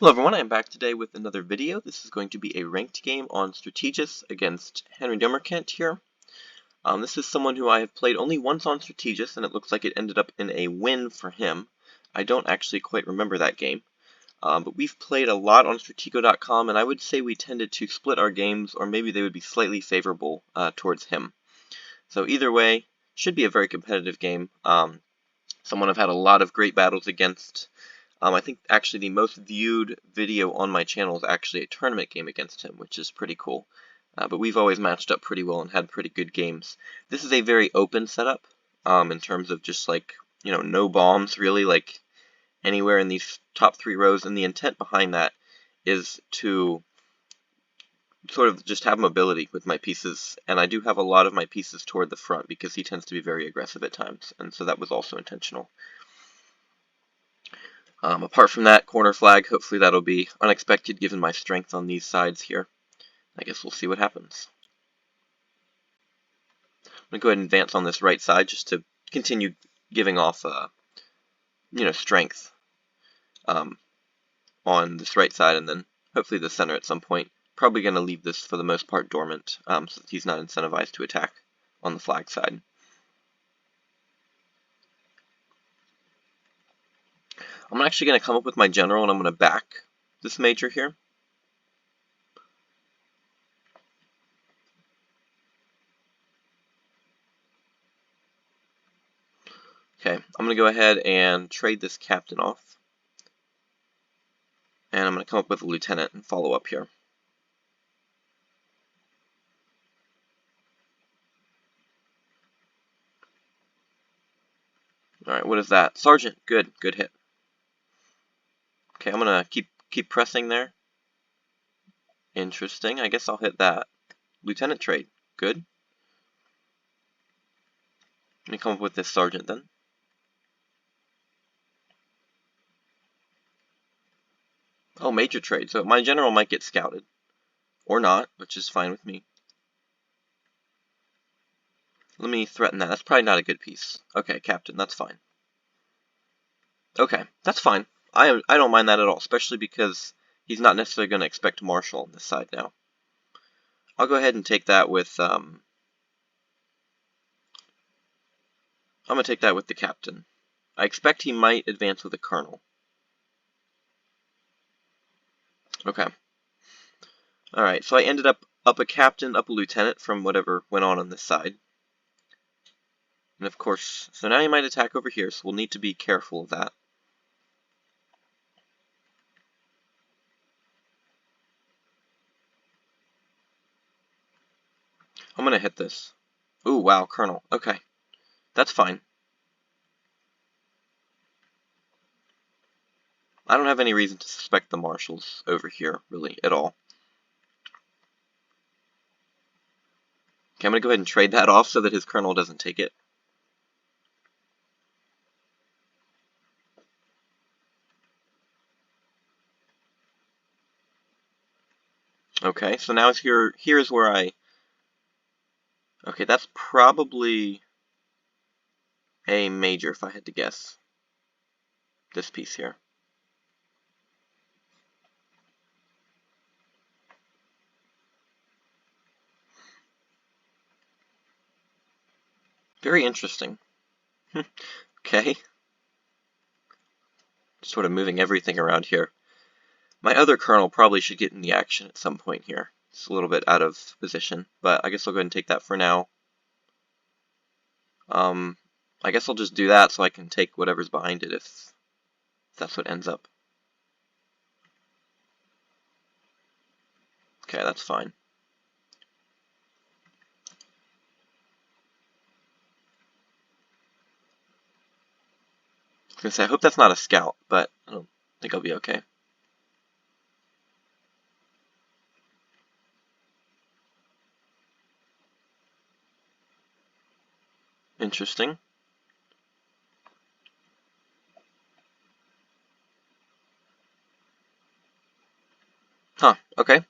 Hello everyone, I am back today with another video. This is going to be a ranked game on Strategus against Henry Domerkant here. This is someone who I have played only once on Strategus, and it looks like it ended up in a win for him. I don't actually quite remember that game, but we've played a lot on Stratego.com, and I would say we tended to split our games, or maybe they would be slightly favorable towards him. So either way, should be a very competitive game. Someone I've had a lot of great battles against. I think actually the most viewed video on my channel is actually a tournament game against him, which is pretty cool. But we've always matched up pretty well and had pretty good games. This is a very open setup in terms of just like, no bombs really, like anywhere in these top three rows. And the intent behind that is to sort of just have mobility with my pieces. And I do have a lot of my pieces toward the front because he tends to be very aggressive at times. And so that was also intentional. Apart from that, corner flag, hopefully that'll be unexpected given my strength on these sides here. I guess we'll see what happens. I'm going to go ahead and advance on this right side just to continue giving off, strength on this right side, and then hopefully the center at some point. Probably going to leave this for the most part dormant, so he's not incentivized to attack on the flag side. I'm actually going to come up with my general, and I'm going to back this major here. Okay, I'm going to go ahead and trade this captain off. And I'm going to come up with a lieutenant and follow up here. Alright, what is that? Sergeant, good hit. Okay, I'm gonna keep pressing there. Interesting. I guess I'll hit that. Lieutenant trade. Good. Let me come up with this sergeant then. Oh, major trade. So my general might get scouted. Or not, which is fine with me. Let me threaten that. That's probably not a good piece. Okay, captain, that's fine. Okay, that's fine. I don't mind that at all, especially because he's not necessarily going to expect Marshal on this side now. I'll go ahead and take that with, I'm going to take that with the captain. I expect he might advance with a colonel. Okay. Alright, so I ended up a captain, up a lieutenant from whatever went on this side. And of course, so now he might attack over here, so we'll need to be careful of that. I'm going to hit this. Ooh, wow, colonel. Okay. That's fine. I don't have any reason to suspect the marshals over here, really, at all. Okay, I'm going to go ahead and trade that off so that his colonel doesn't take it. Okay, so now here's where I... Okay, that's probably a major, if I had to guess. This piece here. Very interesting. Okay. Sort of moving everything around here. My other colonel probably should get in the action at some point here. It's a little bit out of position, but I guess I'll go ahead and take that for now. I guess I'll just do that so I can take whatever's behind it if that's what ends up. Okay, that's fine. I was gonna say, I hope that's not a scout, but I don't think I'll be okay. Interesting. Huh, okay.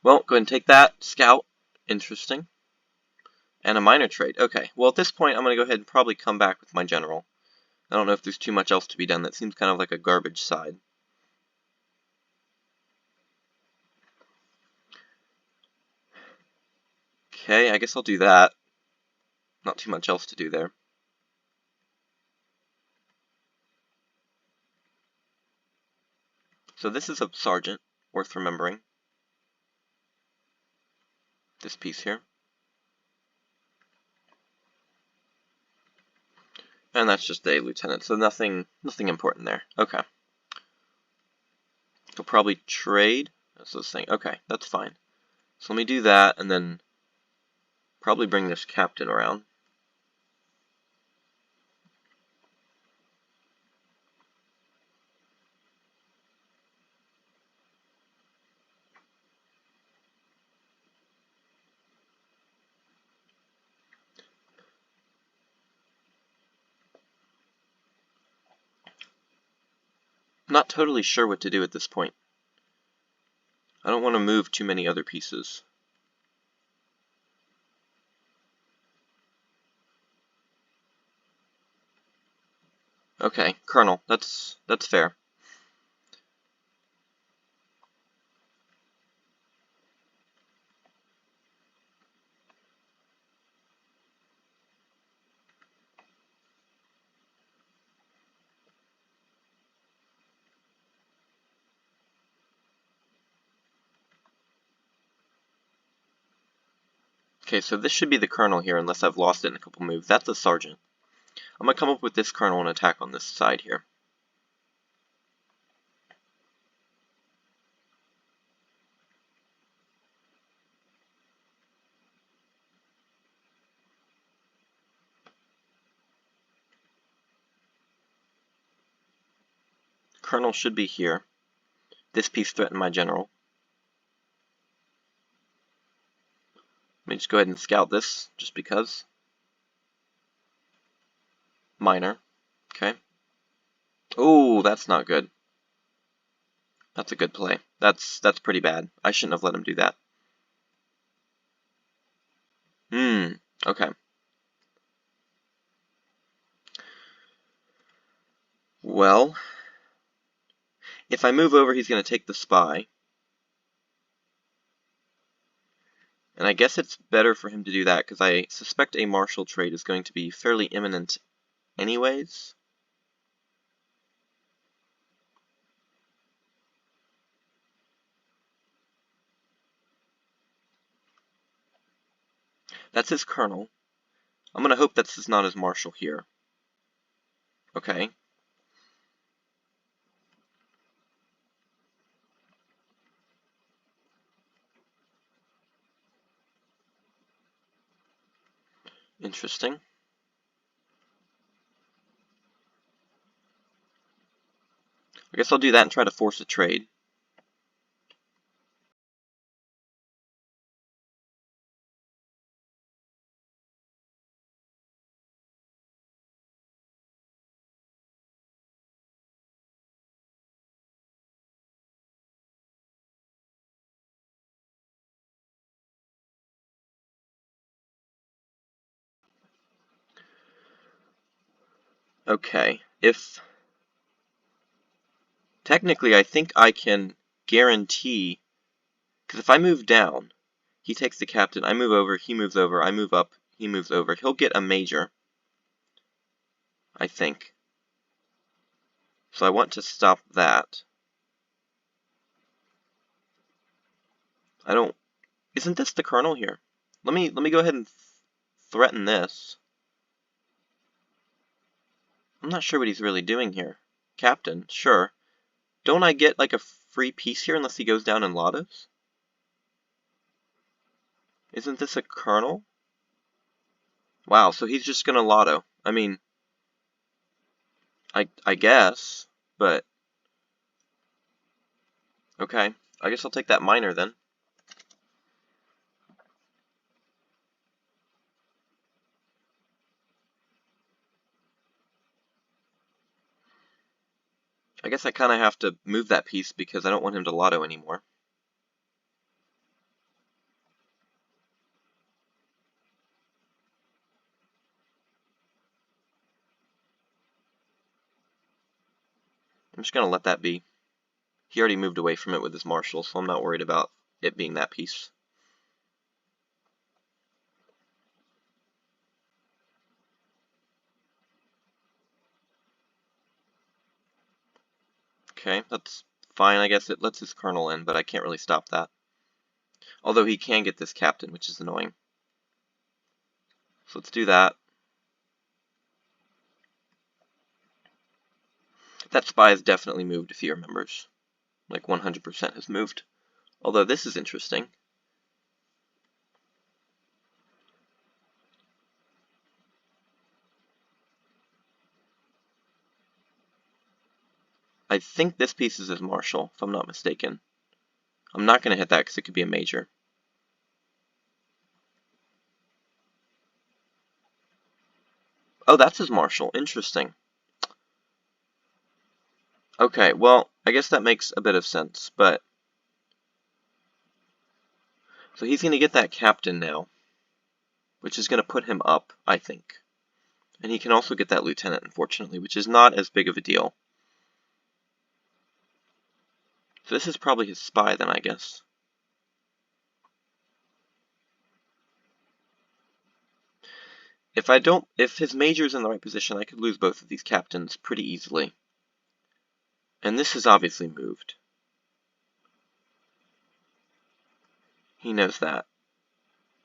Well, go ahead and take that. Scout. Interesting. And a minor trade. Okay, well at this point I'm going to go ahead and probably come back with my general. I don't know if there's too much else to be done. That seems kind of like a garbage side. Okay, I guess I'll do that. Not too much else to do there. So this is a sergeant, worth remembering. This piece here. And that's just a lieutenant, so nothing important there. Okay. He'll probably trade. That's this thing. Okay, that's fine. So let me do that, and then probably bring this captain around. Not totally sure what to do at this point. I don't want to move too many other pieces. Okay, Colonel, that's fair. Okay, so this should be the Colonel here, unless I've lost it in a couple moves. That's a Sergeant. I'm going to come up with this Colonel and attack on this side here. Colonel should be here. This piece threatened my general. Let me just go ahead and scout this, just because. Minor. Okay. Oh, that's not good. That's a good play. That's pretty bad. I shouldn't have let him do that. Okay. Well, if I move over, he's going to take the spy. And I guess it's better for him to do that, because I suspect a martial trade is going to be fairly imminent anyways. That's his colonel. I'm going to hope that's not his marshal here. Okay. Interesting. I guess I'll do that and try to force a trade. Okay. Technically, I think I can guarantee, because if I move down, he takes the captain, I move over, he moves over, I move up, he moves over. He'll get a major, I think. So I want to stop that. I don't... Isn't this the colonel here? Let me go ahead and threaten this. I'm not sure what he's really doing here. Captain, sure. Don't I get like a free piece here unless he goes down in lottos? Isn't this a colonel? Wow, so he's just gonna lotto. I mean, I guess, but okay. I guess I'll take that minor then. I guess I kind of have to move that piece because I don't want him to lotto anymore. I'm just gonna let that be. He already moved away from it with his marshal, so I'm not worried about it being that piece. Okay, that's fine. I guess it lets his colonel in, but I can't really stop that. Although he can get this captain, which is annoying. So let's do that. That spy has definitely moved, if he remembers. Like 100% has moved. Although this is interesting. I think this piece is his marshal, if I'm not mistaken. I'm not going to hit that because it could be a major. Oh, that's his marshal. Interesting. Okay, well, I guess that makes a bit of sense, but... So he's going to get that captain now, which is going to put him up, I think. And he can also get that lieutenant, unfortunately, which is not as big of a deal. So this is probably his spy then, I guess. If his major's in the right position, I could lose both of these captains pretty easily. And this is obviously moved. He knows that.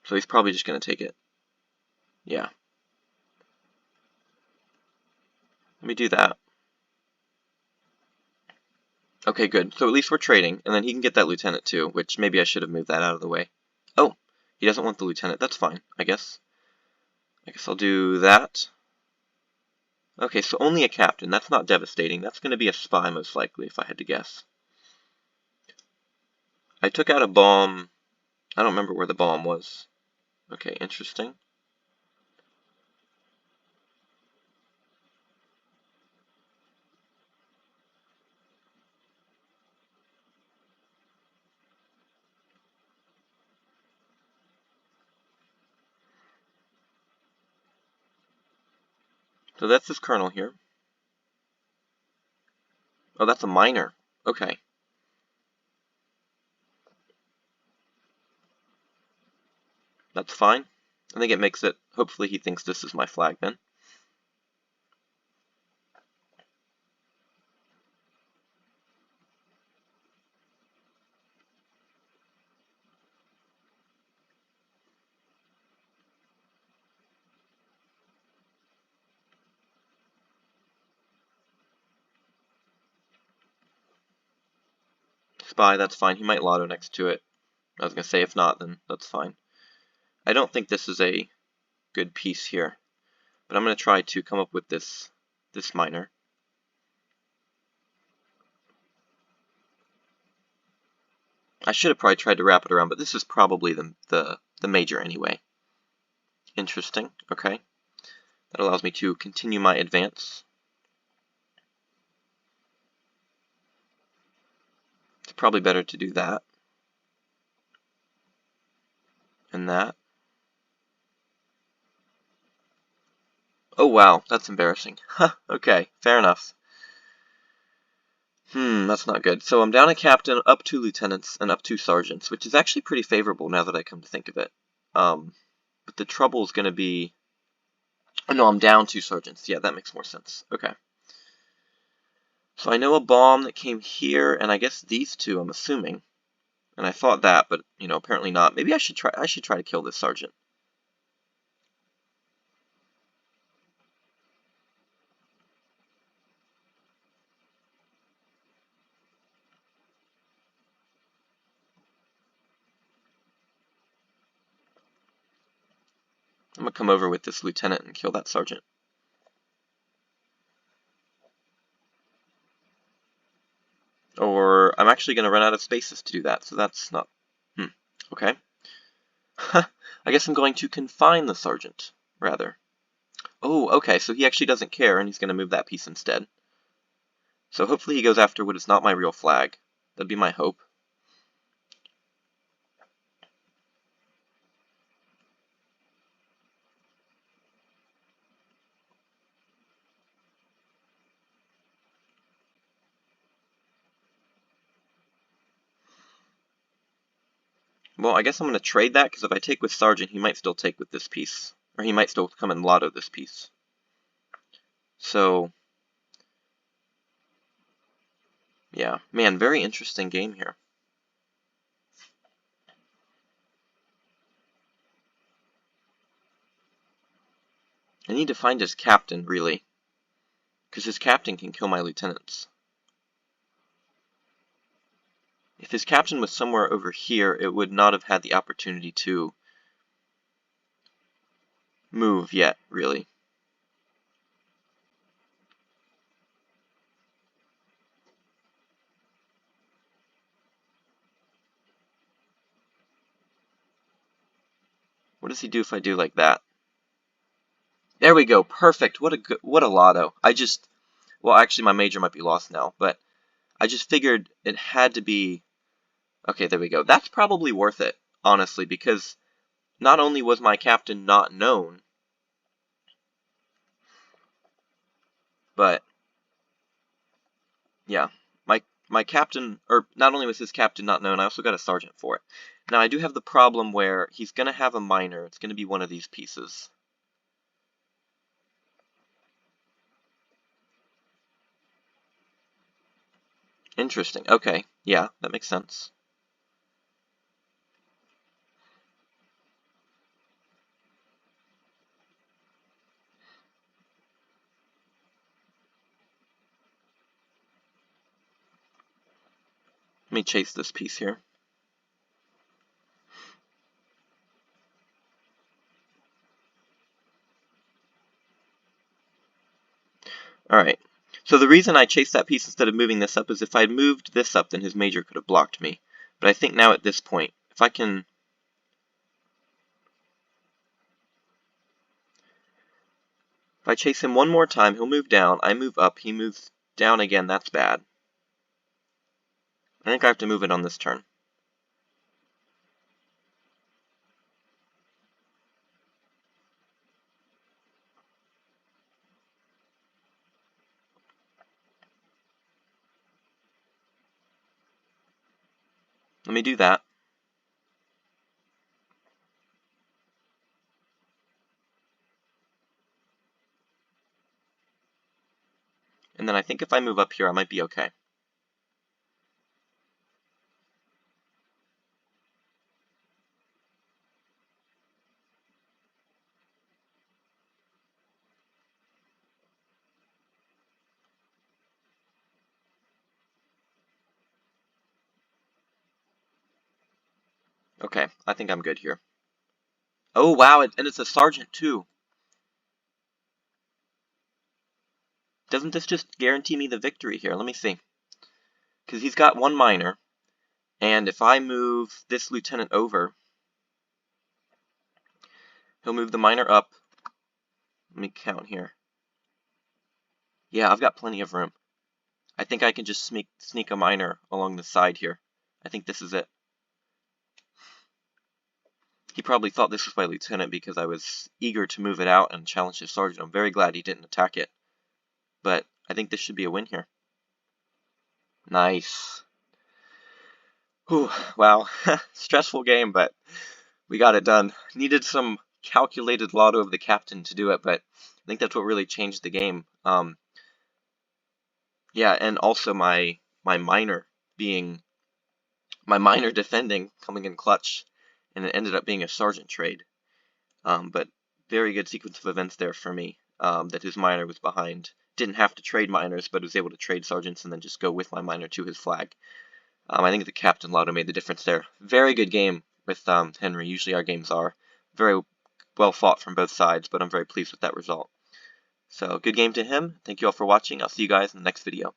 So he's probably just going to take it. Yeah. Let me do that. Okay, good. So at least we're trading, and then he can get that lieutenant too, which maybe I should have moved that out of the way. Oh, he doesn't want the lieutenant. That's fine, I guess. I guess I'll do that. Okay, so only a captain. That's not devastating. That's going to be a spy, most likely, if I had to guess. I took out a bomb. I don't remember where the bomb was. Okay, interesting. So that's his colonel here. Oh, that's a minor. Okay. That's fine. I think it makes it... Hopefully he thinks this is my flag then. Spy, that's fine. He might lotto next to it. I was going to say, if not, then that's fine. I don't think this is a good piece here. But I'm going to try to come up with this minor. I should have probably tried to wrap it around, but this is probably the major anyway. Interesting. Okay. That allows me to continue my advance. It's probably better to do that. And that. Oh wow, that's embarrassing. Okay, fair enough. That's not good. So I'm down a captain, up 2 lieutenants, and up 2 sergeants, which is actually pretty favorable now that I come to think of it. But the trouble is going to be... Oh no, I'm down 2 sergeants. Yeah, that makes more sense. Okay. So I know a bomb that came here, and I guess these 2, I'm assuming. And I thought that, but, you know, apparently not. Maybe I should try to kill this sergeant. I'm going to come over with this lieutenant and kill that sergeant. Or I'm actually going to run out of spaces to do that, so that's not... Okay. I guess I'm going to confine the sergeant, rather. Oh, okay, so he actually doesn't care, and he's going to move that piece instead. So hopefully he goes after what is not my real flag. That'd be my hope. Well, I guess I'm going to trade that, because if I take with sergeant, he might still take with this piece. Or he might still come and lotto this piece. So... Yeah, man, very interesting game here. I need to find his captain, really, because his captain can kill my lieutenants. If his captain was somewhere over here, it would not have had the opportunity to move yet, really. What does he do if I do like that? There we go, perfect. What a lotto. Well, actually my major might be lost now, but I just figured it had to be. Okay, there we go. That's probably worth it, honestly, because not only was my captain not known, but yeah, my captain, or not only was his captain not known, I also got a sergeant for it. Now I do have the problem where he's gonna have a minor. It's gonna be one of these pieces. Interesting. Okay, yeah, that makes sense. Let me chase this piece here. Alright, so the reason I chased that piece instead of moving this up is if I'd moved this up, then his major could have blocked me. But I think now at this point, if I chase him one more time, he'll move down, I move up, he moves down again, that's bad. I think I have to move it on this turn. Let me do that. And then I think if I move up here, I might be okay. Okay, I think I'm good here. Oh wow, and it's a sergeant too. Doesn't this just guarantee me the victory here? Let me see. Because he's got one minor, and if I move this lieutenant over, he'll move the minor up. Let me count here. Yeah, I've got plenty of room. I think I can just sneak a minor along the side here. I think this is it. He probably thought this was my lieutenant because I was eager to move it out and challenge his sergeant. I'm very glad he didn't attack it. But I think this should be a win here. Nice. Whew, wow. Stressful game, but we got it done. Needed some calculated lotto of the captain to do it, but I think that's what really changed the game. Yeah, and also my minor defending coming in clutch, and it ended up being a sergeant trade. But very good sequence of events there for me. That his minor was behind. Didn't have to trade minors, but was able to trade sergeants and then just go with my minor to his flag. I think the captain lotto made the difference there. Very good game with Henry. Usually our games are very well fought from both sides, but I'm very pleased with that result. So good game to him. Thank you all for watching. I'll see you guys in the next video.